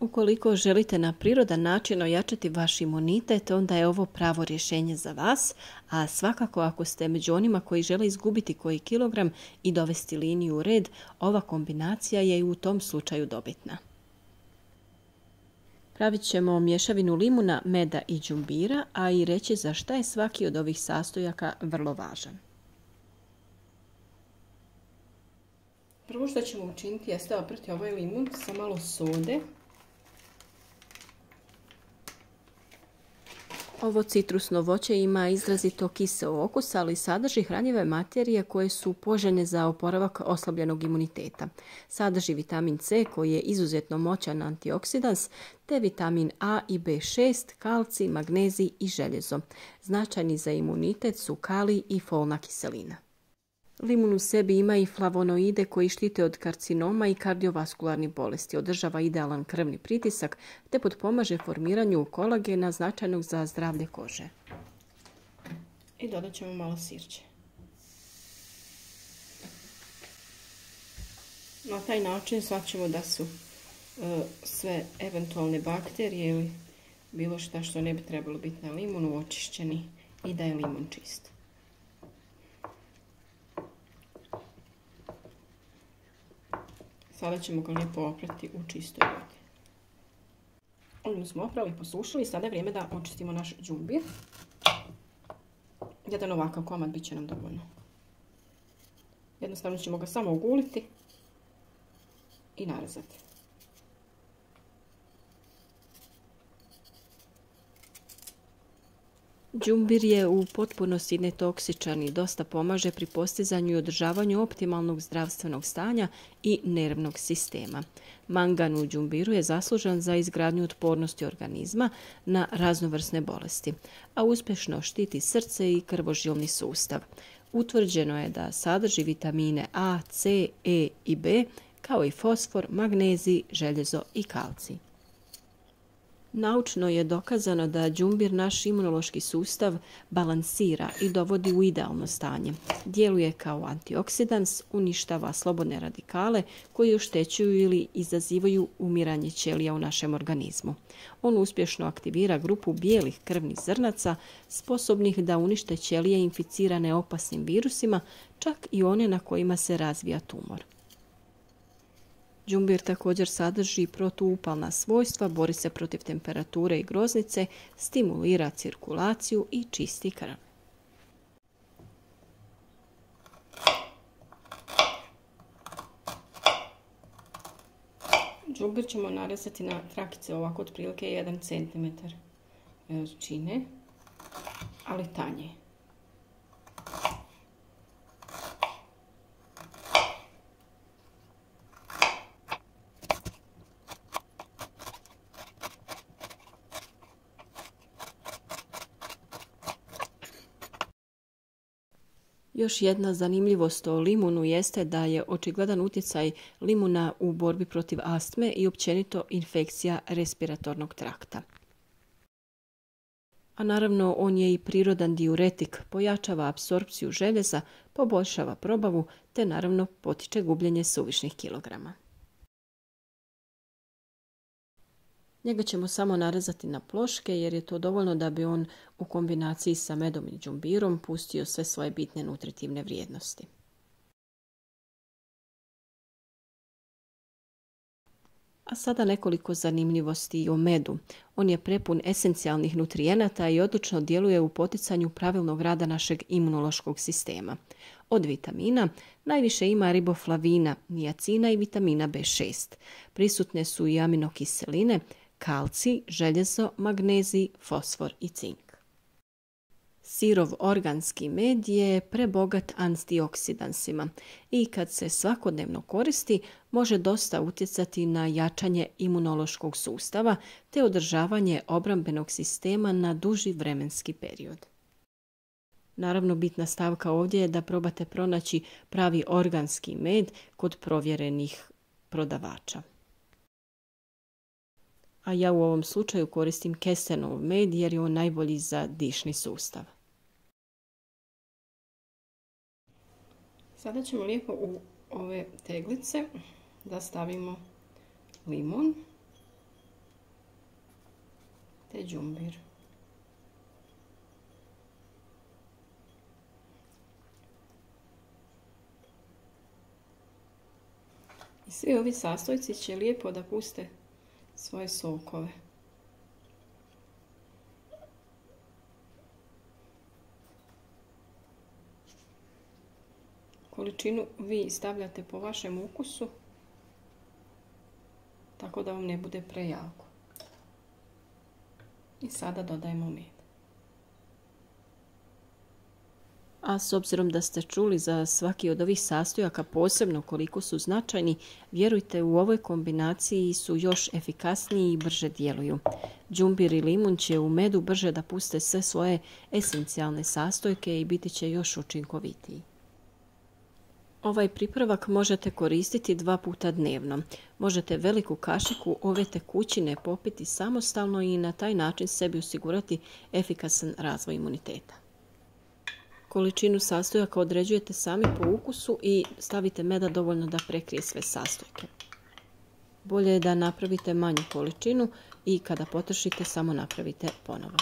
Ukoliko želite na prirodan način ojačati vaš imunitet, onda je ovo pravo rješenje za vas, a svakako ako ste među onima koji žele izgubiti koji kilogram i dovesti liniju u red, ova kombinacija je i u tom slučaju dobitna. Pravit ćemo mješavinu limuna, meda i đumbira, a i reći za šta je svaki od ovih sastojaka vrlo važan. Prvo što ćemo učiniti jeste oprati ovaj limun sa malo sode. Ovo citrusno voće ima izrazito kiseo okus, ali sadrži hranjive materije koje su poželjne za oporavak oslabljenog imuniteta. Sadrži vitamin C koji je izuzetno moćan antioksidans, te vitamin A i B6, kalcij, magnezij i željezo. Značajni za imunitet su kalij i folna kiselina. Limun u sebi ima i flavonoide koji štite od karcinoma i kardiovaskularnih bolesti, održava idealan krvni pritisak te potpomaže formiranju kolagena značajnog za zdravlje kože. I dodat ćemo malo sirće. Na taj način shvaćamo da su sve eventualne bakterije ili bilo šta što ne bi trebalo biti na limunu očišćeni i da je limun čist. Sada ćemo ga lijepo oprati u čistoj vodi. Ovdje smo oprali, posušili, sada je vrijeme da očistimo naš đumbir. Jedan ovakav komad bit će nam dovoljno. Jednostavno ćemo ga samo oguliti i narezati. Đumbir je u potpunosti netoksičan i dosta pomaže pri postizanju i održavanju optimalnog zdravstvenog stanja i nervnog sistema. Mangan u đumbiru je zaslužan za izgradnju otpornosti organizma na raznovrsne bolesti, a uspješno štiti srce i krvožilni sustav. Utvrđeno je da sadrži vitamine A, C, E i B, kao i fosfor, magnezij, željezo i kalcij. Naučno je dokazano da đumbir naš imunološki sustav balansira i dovodi u idealno stanje. Djeluje kao antioksidans, uništava slobodne radikale koji oštećuju ili izazivaju umiranje ćelija u našem organizmu. On uspješno aktivira grupu bijelih krvnih zrnaca sposobnih da unište ćelije inficirane opasnim virusima, čak i one na kojima se razvija tumor. Đumbir također sadrži protuupalna svojstva, bori se protiv temperature i groznice, stimulira cirkulaciju i čisti krv. Đumbir ćemo narezati na trakice ovako otprilike 1 cm veličine, ali tanje. Još jedna zanimljivost o limunu jeste da je očigledan utjecaj limuna u borbi protiv astme i općenito infekcija respiratornog trakta. A naravno, on je i prirodan diuretik, pojačava apsorpciju željeza, poboljšava probavu te naravno potiče gubljenje suvišnih kilograma. Njega ćemo samo narezati na ploške jer je to dovoljno da bi on u kombinaciji sa medom i đumbirom pustio sve svoje bitne nutritivne vrijednosti. A sada nekoliko zanimljivosti o medu. On je prepun esencijalnih nutrijenata i odlično djeluje u poticanju pravilnog rada našeg imunološkog sistema. Od vitamina najviše ima riboflavina, niacina i vitamina B6. Prisutne su i aminokiseline, kalcij, željezo, magnezij, fosfor i cink. Sirov organski med je prebogat antioksidansima i kad se svakodnevno koristi može dosta utjecati na jačanje imunološkog sustava te održavanje obrambenog sistema na duži vremenski period. Naravno, bitna stavka ovdje je da probate pronaći pravi organski med kod provjerenih prodavača. A ja u ovom slučaju koristim kestenov med jer je on najbolji za dišni sustav. Sada ćemo lijepo u ove teglice da stavimo limun. te đumbir. I svi ovi sastojci će lijepo da puste svoje sokove. Količinu vi stavljate po vašem ukusu, tako da vam ne bude prejako. I sada dodajemo med. A s obzirom da ste čuli za svaki od ovih sastojaka posebno koliko su značajni, vjerujte, u ovoj kombinaciji su još efikasniji i brže djeluju. Đumbir i limun će u medu brže da puste sve svoje esencijalne sastojke i biti će još učinkovitiji. Ovaj pripravak možete koristiti 2 puta dnevno. Možete veliku kašiku ove tekućine popiti samostalno i na taj način sebi osigurati efikasan razvoj imuniteta. Količinu sastojaka određujete sami po ukusu i stavite meda dovoljno da prekrije sve sastojke. Bolje je da napravite manju količinu i kada potrošite samo napravite ponovo.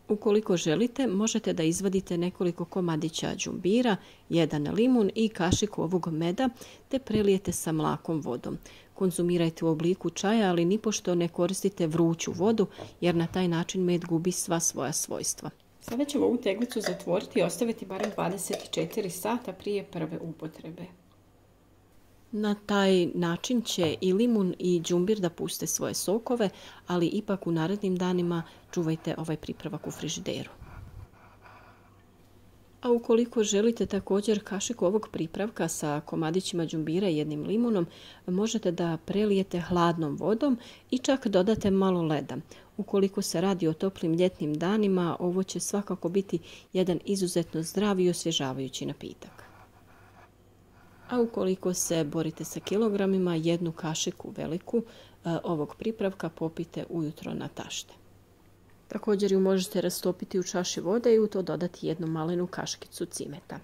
Ukoliko želite, možete da izvadite nekoliko komadića đumbira, 1 limun i kašiku ovog meda te prelijete sa mlakom vodom. Konzumirajte u obliku čaja, ali nipošto ne koristite vruću vodu jer na taj način med gubi sva svoja svojstva. Sada ćemo ovu teglicu zatvoriti i ostaviti barem 24 sata prije prve upotrebe. Na taj način će i limun i đumbir da puste svoje sokove, ali ipak u narednim danima čuvajte ovaj pripravak u frižideru. A ukoliko želite također kašiku ovog pripravka sa komadićima đumbira i 1 limunom, možete da prelijete hladnom vodom i čak dodate malo leda. Ukoliko se radi o toplim ljetnim danima, ovo će svakako biti jedan izuzetno zdrav i osvježavajući napitak. A ukoliko se borite sa kilogramima, 1 kašiku veliku ovog pripravka popite ujutro na tašte. Također ju možete rastopiti u čaši vode i u to dodati 1 malenu kaškicu cimeta.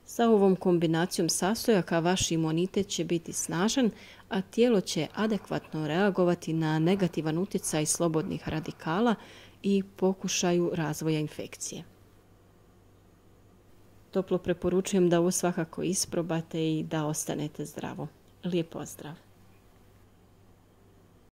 Sa ovom kombinacijom sastojaka vaš imunitet će biti snažan, a tijelo će adekvatno reagovati na negativan utjecaj slobodnih radikala i pokušaju razvoja infekcije. Toplo preporučujem da ovo svakako isprobate i da ostanete zdravo. Lijep pozdrav!